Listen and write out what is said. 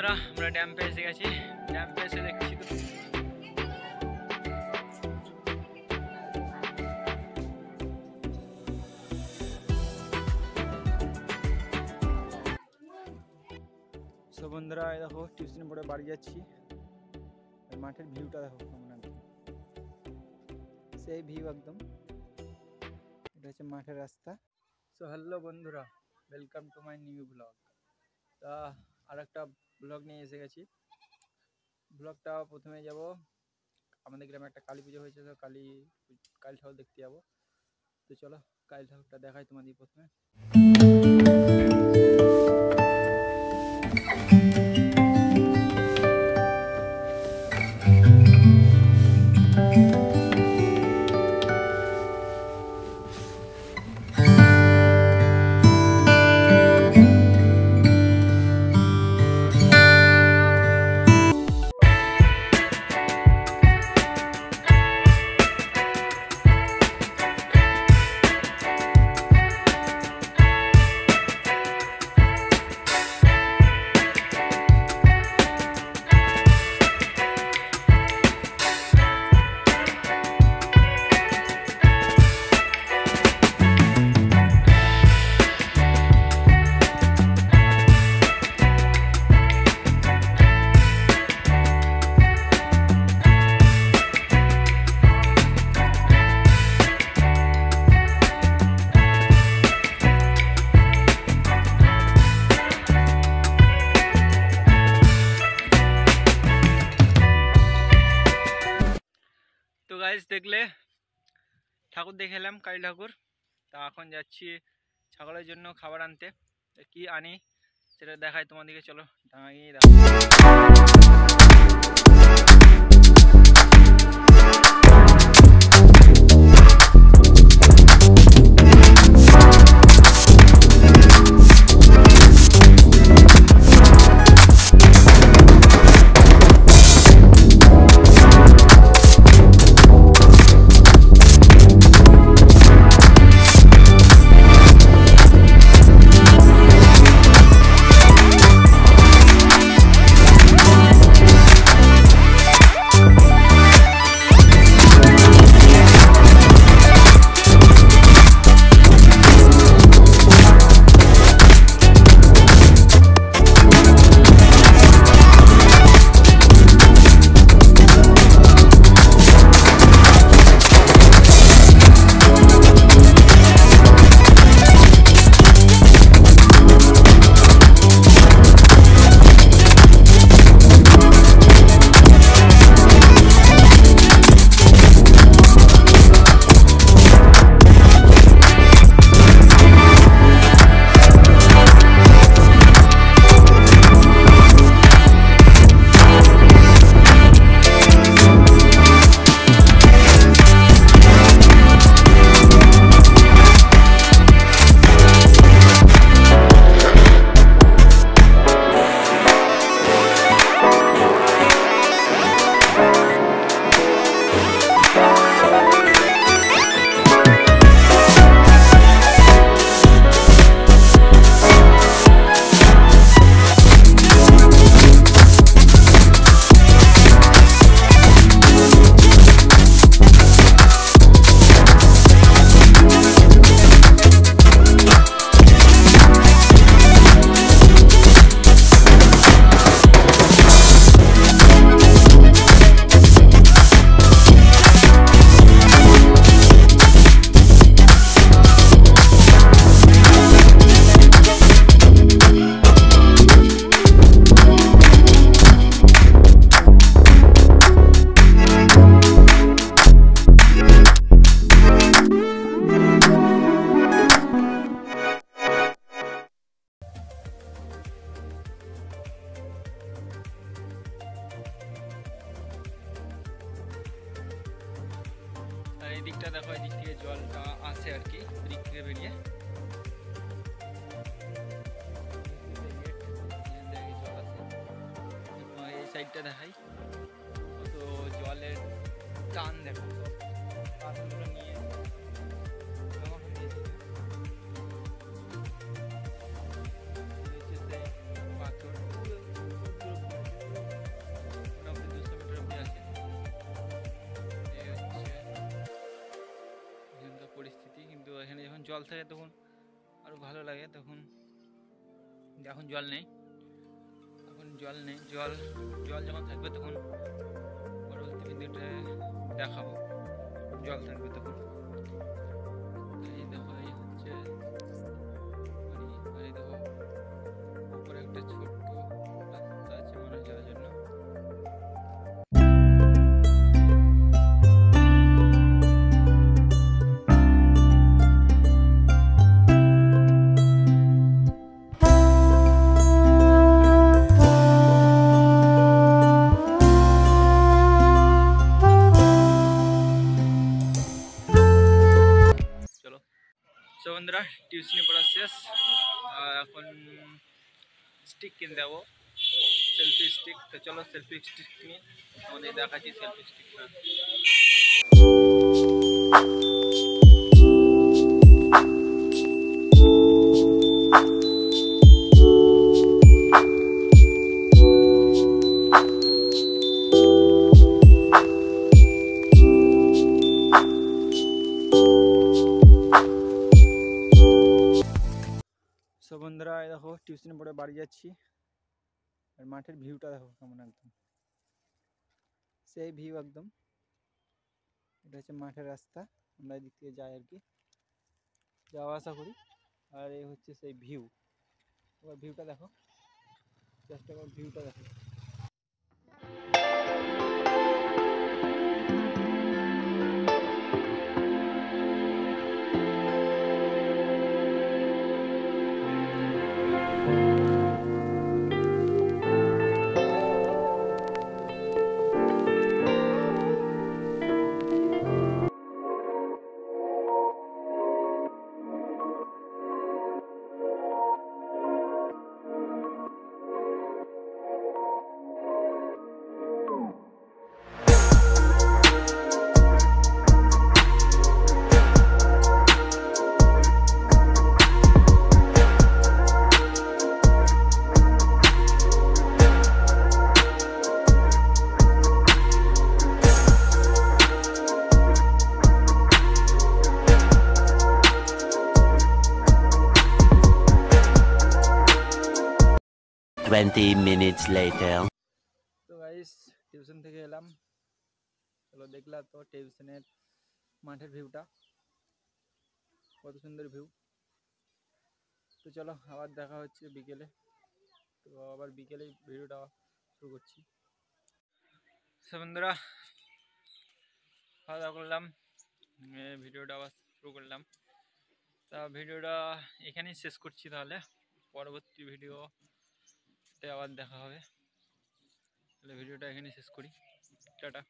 বন্ধুরা আমরা dam pay এসে গেছি। ড্যাম পে এসে দেখছি তো সব বন্ধুরা দেখো টিউশন পড়ে বাড়ি যাচ্ছি। মাঠের ভিউটা দেখো কেমন একদম সেই ভিউ একদম। এটা হচ্ছে মাঠের রাস্তা। সো হ্যালো বন্ধুরা, welcome to my new blog. তা আর একটা ব্লগ নিয়ে এসে গেছি। ব্লগটা প্রথমে যাব আমাদের গ্রামে একটা কালী পুজো হয়েছে, তো কালী ঠাকুর দেখতে যাবো। তো চলো কালী ঠাকুরটা দেখাই তোমাদের প্রথমে। তো গাইস দেখলে ঠাকুর দেখে এলাম কালী ঠাকুর। তা এখন যাচ্ছি ছাগলের জন্য খাবার আনতে। কি আনি সেটা দেখাই তোমাদেরকে, চলো ডাঙিয়ে দেখো। এই দিকটা দেখো, এই দিক থেকে জলটা আসে আর কি, দিক থেকে বেরিয়ে জল আসে। এই সাইডটা দেখাই তো জলের টান দেখো, সব পাথরগুলো নিয়ে পাথর জল থাকে তখন আরও ভালো লাগে। তখন এখন জল নেই, জল যখন থাকবে তখন পরবর্তী ভিডিওতে দেখাবো, জল থাকবে তখন। এই দেখো এই হচ্ছে এই দেখো উপরে একটা ছোট্ট রাস্তা আছে মানুষ যাওয়ার জন্য। তো বন্ধুরা টিউশনি পড়া শেষ, এখন স্টিক কিনতে যাবো, সেলফি স্টিক। তো চলো সেলফি স্টিক নিয়ে আমাদের দেখাচ্ছি সেলফি স্টিকটা। সো বন্ধুরা দেখো টিউশন পড়ে বাড়ি যাচ্ছি, আর মাঠের ভিউটা দেখো কেমন, একদম সেই ভিউ একদম। এটা হচ্ছে মাঠের রাস্তা, আমরা এদিক থেকে যাই আর কি, যাওয়া আসা করি। আর এই হচ্ছে সেই ভিউ, এবার ভিউটা দেখো, চেষ্টা করো ভিউটা দেখো। minutes later. তো গাইস টিউশন থেকে এলাম, চলো দেখলা তো টিউশনের মাঠের ভিউটা কত সুন্দর ভিউ। তো চলো আবার দেখা হচ্ছে বিকেলে, তো আবার বিকেলে ভিডিওটা শুরু করছি। তো বন্ধুরা খাওয়া দাওয়া করলাম, ভিডিওটা আবার শুরু করলাম। তা ভিডিওটা এখানেই শেষ করছি, তাহলে পরবর্তী ভিডিওতে আবার দেখা হবে। তাহলে ভিডিওটা এখানেই শেষ করি, টাটা।